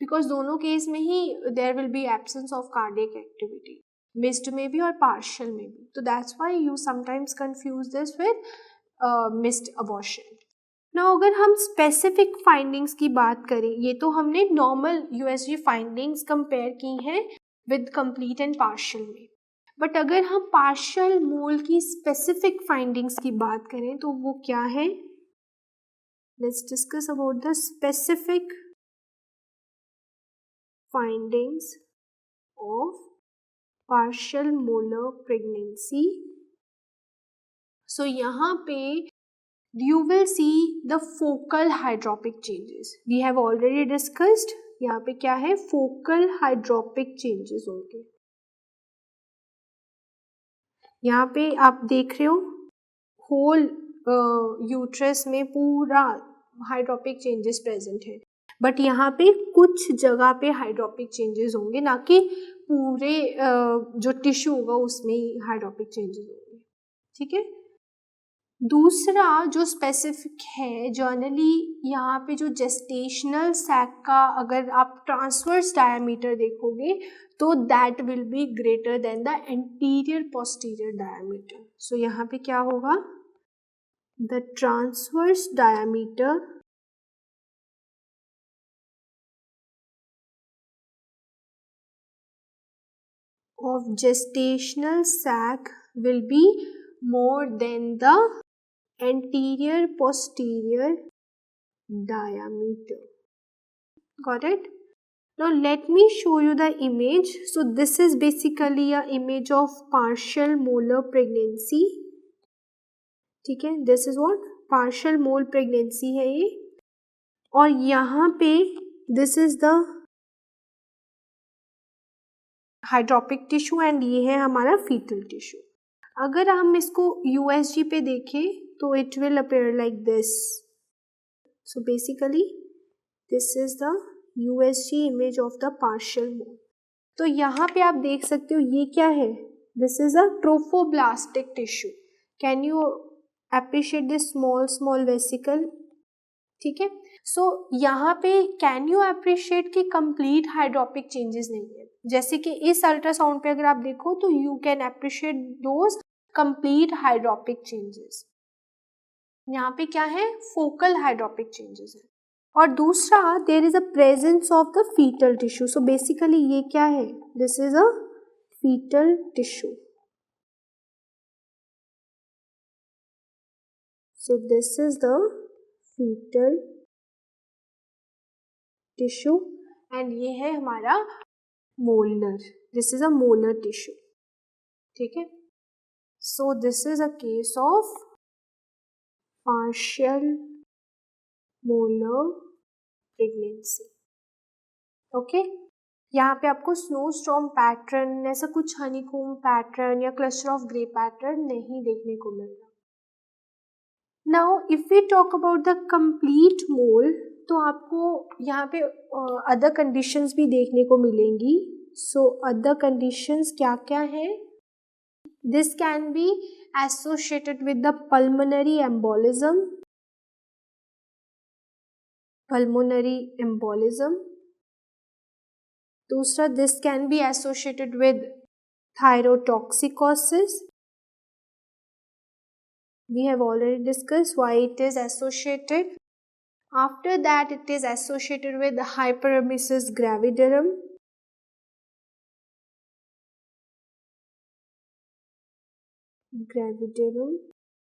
बिकॉज दोनों केस में ही there will be absence of cardiac activity, missed में भी और पार्शियल में भी. तो that's why you sometimes confuse this with missed abortion. ना अगर हम स्पेसिफिक फाइंडिंग्स की बात करें, ये तो हमने नॉर्मल यूएसजी फाइंडिंग्स कंपेयर की हैं विद कंप्लीट एंड पार्शियल में. बट अगर हम पार्शियल मोल की स्पेसिफिक फाइंडिंग्स की बात करें तो वो क्या है, let's discuss about the specific findings of partial molar pregnancy. So यहाँ पे you will see the focal hydropic changes. We have already discussed. यहाँ पे क्या है, focal hydropic changes होंगे. यहाँ पे आप देख रहे हो होल यूट्रस में पूरा हाइड्रोपिक चेंजेस प्रेजेंट है. बट यहाँ पे कुछ जगह पे हाइड्रोपिक चेंजेस होंगे, ना कि पूरे जो टिश्यू होगा उसमें ही हाइड्रोपिक चेंजेस होंगे. ठीक है. दूसरा जो स्पेसिफिक है, जर्नली यहाँ पे जो जेस्टेशनल सैक का अगर आप ट्रांसवर्स डायमीटर देखोगे तो that will be greater than the anterior posterior diameter. So यहाँ पे क्या होगा, the transverse diameter of gestational sac will be more than the anterior posterior diameter. Got it? Now let me show you the image. So this is basically a image of partial molar pregnancy. ठीक है. This is what partial mole pregnancy है ये. और यहाँ पे this is the hydropic tissue and ये है हमारा फीटल टिश्यू. अगर हम इसको यूएसजी पे देखें तो it will appear like this. So basically this is the USG image of the partial mole. तो यहाँ पे आप देख सकते हो ये क्या है, this is a trophoblastic tissue. Can you appreciate this small small vesicle. ठीक है. सो यहाँ पे कैन यू अप्रिशिएट कि कंप्लीट हाइड्रोपिक चेंजेस नहीं है. जैसे कि इस अल्ट्रासाउंड पे अगर आप देखो तो you can appreciate those complete hydropic changes. यहाँ पे क्या है, फोकल हाइड्रोपिक चेंजेस है. और दूसरा there is a presence of the foetal tissue. So basically ये क्या है? This is a foetal tissue. So this is the fetal tissue and ये है हमारा molar. This is a molar tissue. ठीक है? So this is a case of partial molar pregnancy. Okay? यहाँ पे आपको snowstorm pattern, ऐसा कुछ honeycomb pattern या cluster of grey pattern नहीं देखने को मिल रहा. Now if we talk about the complete mole, तो आपको यहाँ पे अदर कंडीशंस भी देखने को मिलेंगी. सो अदर कंडीशंस क्या क्या है? This can be associated with the pulmonary embolism. Pulmonary embolism. दूसरा, this can be associated with thyrotoxicosis. We have already discussed why it is associated. After that, it is associated with hyperemesis gravidarum.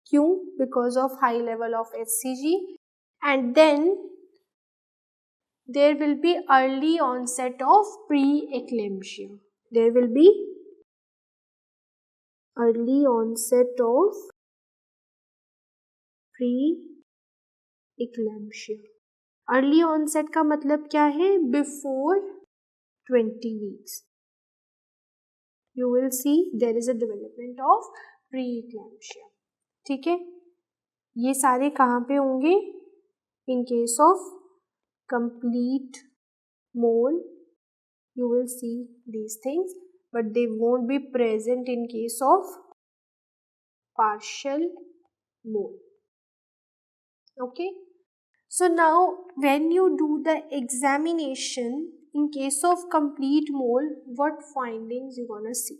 क्यों? Because of high level of HCG. And then there will be early onset of preeclampsia. There will be early onset of preeclampsia. Early onset का मतलब क्या है? Before 20 weeks. You will see there is a development of preeclampsia. ठीक है? ये सारे कहाँ पे होंगे? In case of complete mole, you will see these things, but they won't be present in case of partial mole. Okay? So now when you do the examination in case of complete mole, what findings you gonna see?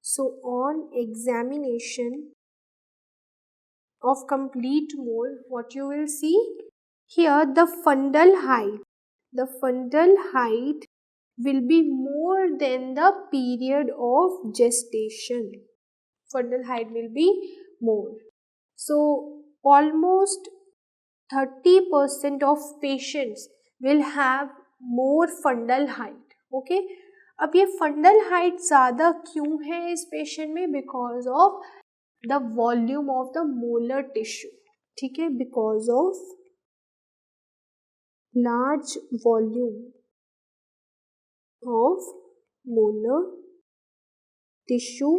So on examination of complete mole, what you will see here, the fundal height will be more than the period of gestation. Fundal height will be more. So almost 30% of patients will have more fundal height. Okay? अब ये fundal height ज़्यादा क्यों है इस patient में? Because of the volume of the molar tissue. ठीक है? Because of large volume of molar tissue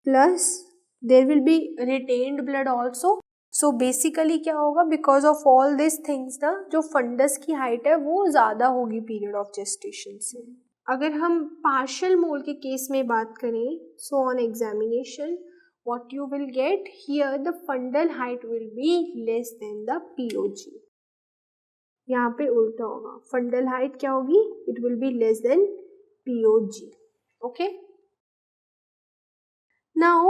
plus there will be retained blood also. So basically क्या होगा? Because of all these things ना, जो फंडस की height है वो ज़्यादा होगी पीरियड ऑफ जेस्टेशन से. अगर हम पार्शियल मोल के केस में बात करें, so on examination what you will get here, the fundal height will be less than the POG. यहाँ पे उल्टा होगा. fundal height क्या होगी? It will be less than POG. Okay? Now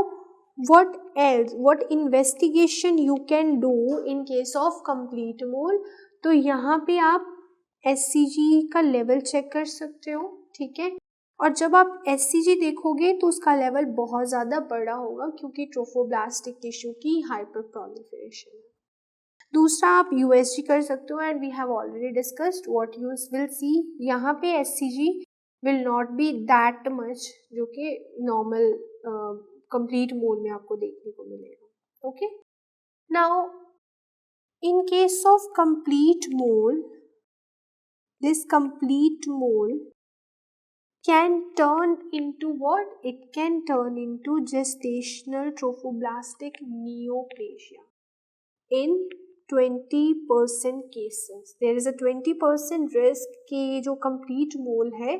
what else? What investigation you can do in case of complete mole? तो यहाँ पे आप SCG का लेवल चेक कर सकते हो. ठीक है? और जब आप SCG देखोगे तो उसका लेवल बहुत ज़्यादा बड़ा होगा क्योंकि ट्रोफोब्लास्टिक टिश्यू की हाइपर प्रोलिफरेशन है. दूसरा, आप USG कर सकते हो and we have already discussed what you will see. यहाँ पे SCG will not be that much जो कि नॉर्मल कंप्लीट मोल में आपको देखने को मिलेगा. Okay? Now in case of complete mole, this complete mole can turn into what? It can turn into gestational trophoblastic neoplasia in 20% cases. There is a 20% risk कि जो complete mole है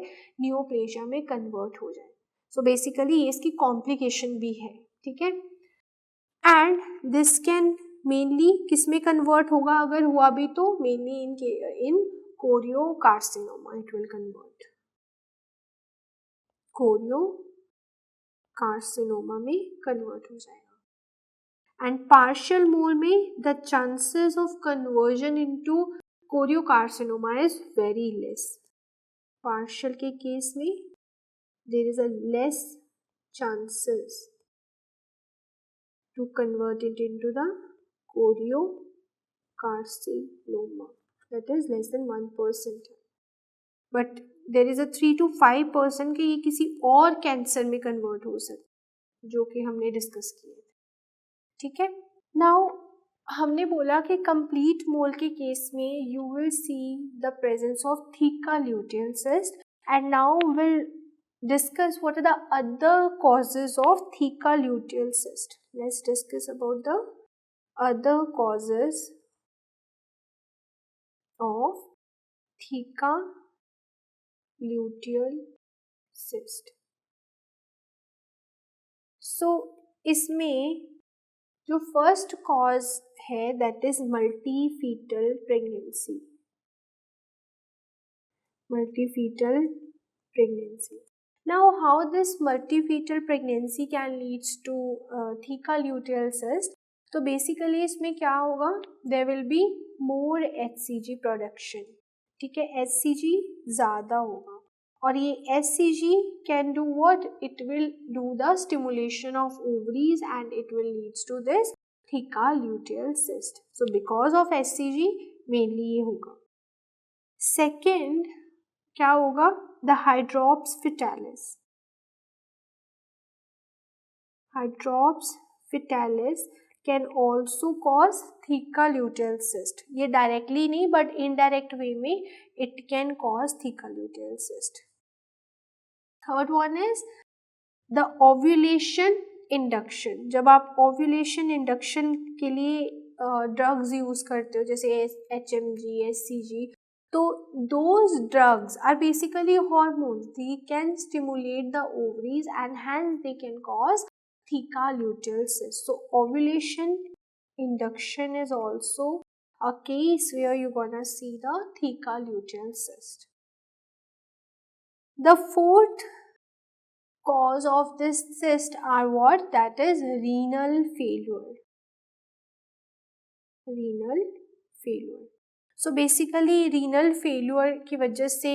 neoplasia में convert हो जाए. So basically ये इसकी complication भी है. ठीक है? And this can mainly किस में convert होगा? अगर हुआ भी तो mainly in choriocarcinoma it will convert. choriocarcinoma में convert हो जाएगा. And partial mole में the chances of conversion into choriocarcinoma is very less. Partial के केस में there is a less chances to convert it into the choriocarcinoma, that is less than 1%. But there is a 3 to 5% कि ये किसी और cancer में convert हो सकता है, जो कि हमने डिस्कस किए थे. ठीक है. नाउ हमने बोला कि कंप्लीट मोल के केस में you will see the presence of theca luteal cyst. And now will discuss what are the other causes of theca luteal cyst. Let's discuss about the other causes of theca luteal cyst. So इसमें जो first cause है that is multifetal pregnancy. Multifetal pregnancy. Now, how this multifetal pregnancy can leads to theca luteal cyst? तो basically इसमें क्या होगा? There will be more HCG production. ठीक है, HCG ज़्यादा होगा और ये HCG can do what? It will do the stimulation of ovaries and it will leads to this theca luteal cyst. So because of HCG mainly ये होगा. Second क्या होगा? The hydrops fetalis. Hydrops fetalis can also cause theca luteal cyst. ये directly नहीं but indirect way में it can cause theca luteal cyst. Third one is the ovulation induction. जब आप ovulation induction के लिए drugs use करते हो जैसे HMG, SCG, so those drugs are basically hormones. They can stimulate the ovaries and hence they can cause theca luteal cyst. So ovulation induction is also a case where you're gonna see the theca luteal cyst. The fourth cause of this cyst are what? That is renal failure. Renal failure. So basically renal failure की वजह से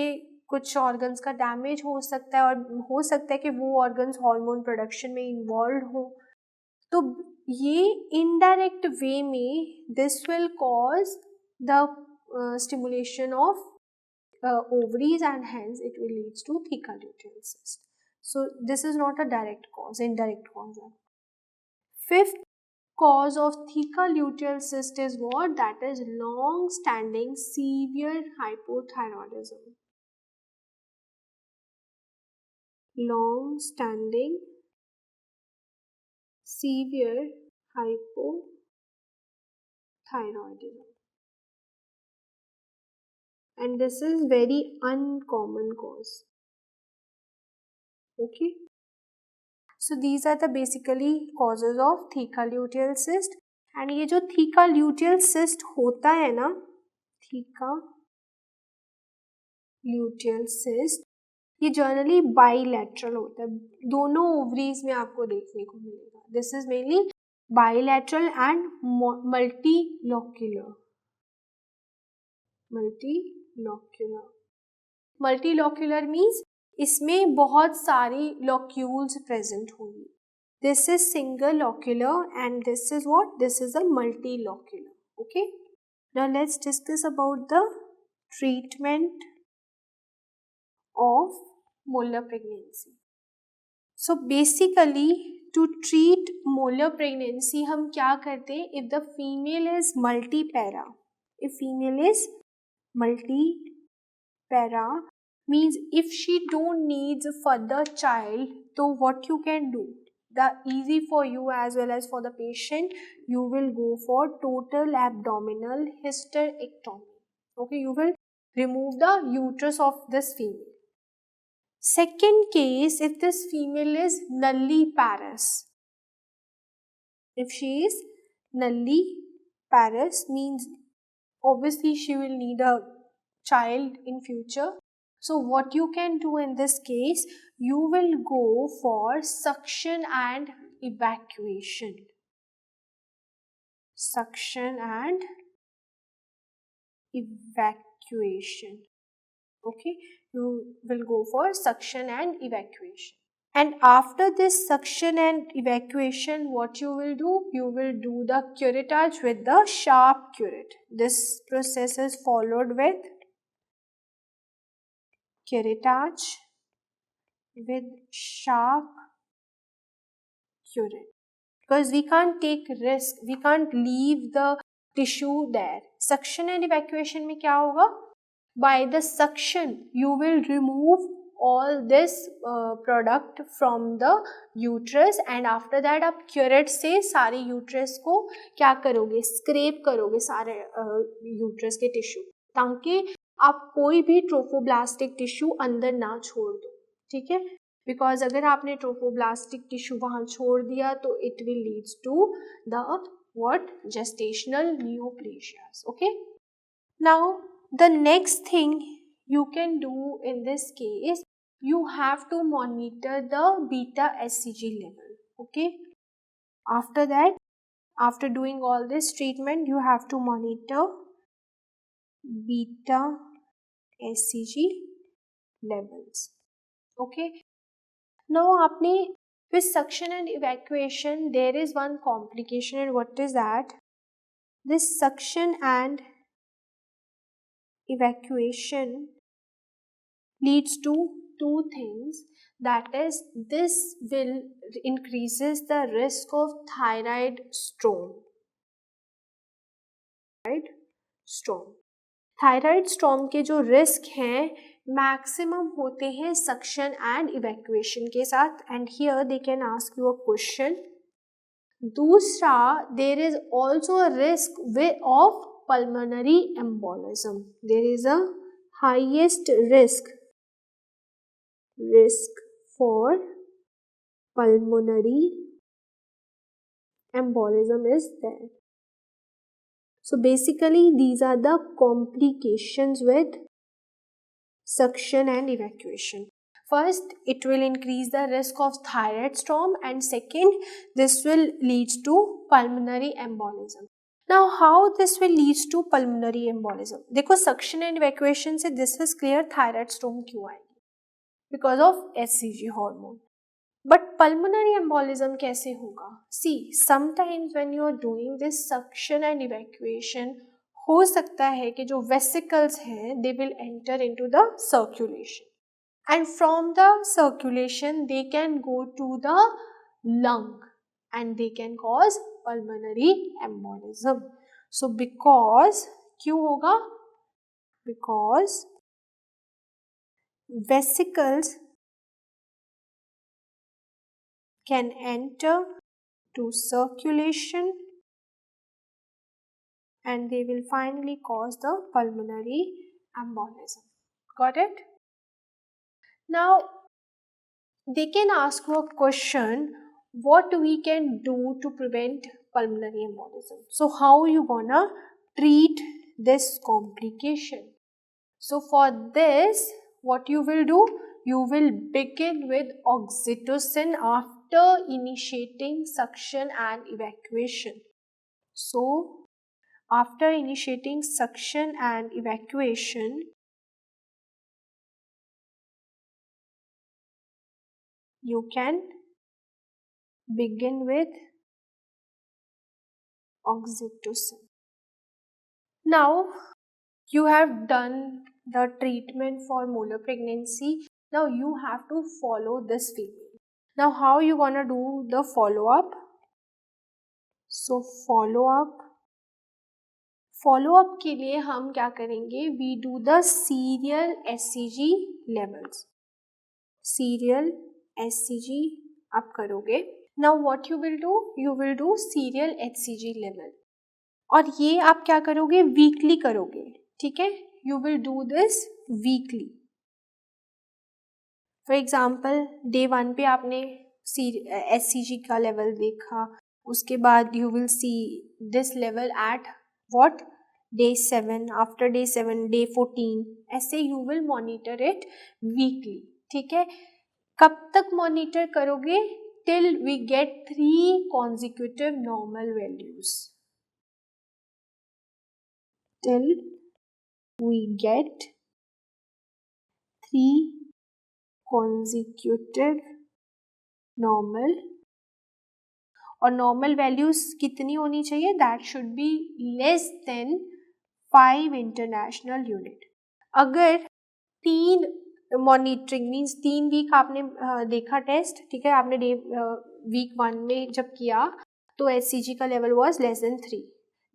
कुछ organs का damage हो सकता है और हो सकता है कि वो ऑर्गन्स हार्मोन प्रोडक्शन में इन्वॉल्व हो. तो ये इनडायरेक्ट वे में this will cause the stimulation of ovaries and hence it will leads to theca luteal cyst. So this is not a direct cause, indirect cause. Fifth cause of theca luteal cyst is what? That is long standing severe hypothyroidism. Long standing severe hypothyroidism. And this is very uncommon cause. Okay. So these are the basically causes of theca luteal cyst. And ये जो theca luteal cyst होता है ना, theca luteal cyst, ये generally bilateral होता है. दोनों ovaries में आपको देखने को मिलेगा. This is mainly bilateral and multilocular. Multilocular means इसमें बहुत सारी लोक्यूल्स प्रेजेंट होंगी. This is single locular and this is what? This is a multilocular. Okay. Now let's discuss about the treatment of molar pregnancy. So basically to treat molar pregnancy हम क्या करते हैं? If the female is multipara, if female is multipara means if she don't need further child, so what you can do? The easy for you as well as for the patient, you will go for total abdominal hysterectomy. Okay, you will remove the uterus of this female. Second case, if this female is nulliparous. If she is nulliparous means obviously she will need a child in future. So what you can do in this case, you will go for suction and evacuation. Suction and evacuation. Okay, you will go for suction and evacuation. And after this suction and evacuation, what you will do? You will do the curettage with the sharp curette. This process is followed with curettage with sharp curette. Because we can't take risk, we can't leave the tissue there. Suction and evacuation में क्या होगा? By the suction, you will remove all this product from the uterus and after that आप curette से सारे uterus को क्या करोगे? Scrape करोगे सारे uterus के tissue ताकि आप कोई भी trophoblastic tissue अंदर ना छोड़ दो, ठीक है? बिकॉज अगर आपने ट्रोफोब्लास्टिक टिश्यू वहाँ छोड़ दिया तो it will leads to the what gestational neoplasias. Okay, now the next thing you can do in this case, you have to monitor the beta HCG level. Okay, after that, after doing all this treatment, you have to monitor beta HCG levels. Okay, now आपने with suction and evacuation there is one complication, and what is that? This suction and evacuation leads to two things, that is this will increases the risk of thyroid storm. Thyroid storm के जो risk हैं maximum होते हैं suction and evacuation के साथ. And here they can ask you a question. दूसरा, there is also a risk of pulmonary embolism. There is a highest risk for pulmonary embolism is there. So basically these are the complications with suction and evacuation. First, it will increase the risk of thyroid storm, and second, this will lead to pulmonary embolism. Now how this will lead to pulmonary embolism? देखो suction and evacuation से this is clear thyroid storm क्यों आएगी, because of HCG hormone. But pulmonary embolism कैसे होगा? See, sometimes when you are doing this suction and evacuation, हो सकता है कि जो vesicles हैं they will enter into the circulation, and from the circulation they can go to the lung and they can cause pulmonary embolism. So because क्यों होगा? Because vesicles can enter to circulation and they will finally cause the pulmonary embolism. Got it? Now they can ask you a question, what we can do to prevent pulmonary embolism. So how you gonna treat this complication? So for this, what you will do? You will begin with oxytocin after initiating suction and evacuation. So after initiating suction and evacuation, you can begin with oxytocin. Now you have done the treatment for molar pregnancy. Now you have to follow this female. Now how you gonna do the follow-up? So follow-up के लिए हम क्या करेंगे? We do the serial HCG levels. Serial HCG आप करोगे. Now what you will do? You will do serial HCG level. और ये आप क्या करोगे? वीकली करोगे, ठीक है? You will do this weekly. For example, day 1 पे आपने HCG का लेवल देखा, उसके बाद you will see this level at what? Day 7, after day 7, day 14, ऐसे you will monitor it weekly, ठीक है? कब तक monitor करोगे? Till we get 3 consecutive normal values. Till we get 3 consecutive normal, और नॉर्मल वैल्यूज कितनी होनी चाहिए, that should be less than 5 international unit. अगर 3 मॉनिटरिंग मीन्स 3 वीक आपने देखा टेस्ट, ठीक है, आपने वीक 1 में जब किया तो HCG का level was less than 3,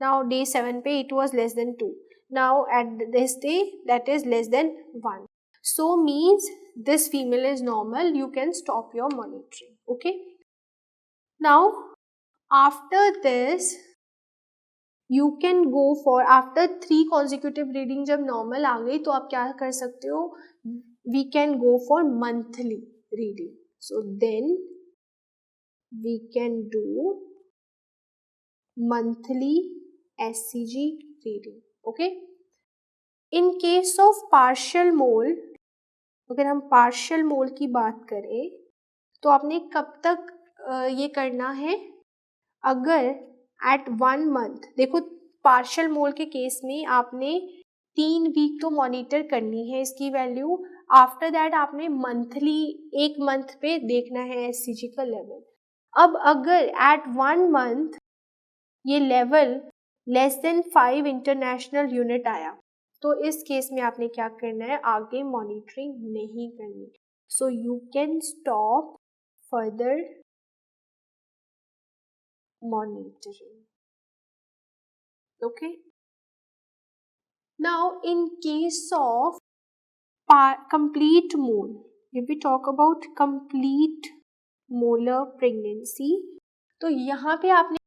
now day 7 पे it was less than 2, now at this day that is less then 1, so means this female is normal, you can stop your monitoring. Okay, now after this you can go for, after 3 consecutive reading जब normal आ गई तो आप क्या कर सकते हो, we can go for monthly reading, so then we can do monthly HCG reading. Okay, in case of partial mole, अगर हम पार्शियल मोल की बात करें तो आपने कब तक ये करना है, अगर एट 1 मंथ, देखो पार्शियल मोल के केस में आपने 3 वीक तो मॉनिटर करनी है इसकी वैल्यू, आफ्टर दैट आपने मंथली 1 मंथ पे देखना है HCG का लेवल। अब अगर एट 1 मंथ ये level less than 5 international unit आया तो इस केस में आपने क्या करना है, आगे मॉनिटरिंग नहीं करनी, so you can stop further monitoring. Okay, now in case of complete mole, if we talk about complete molar pregnancy, तो यहाँ पे आपने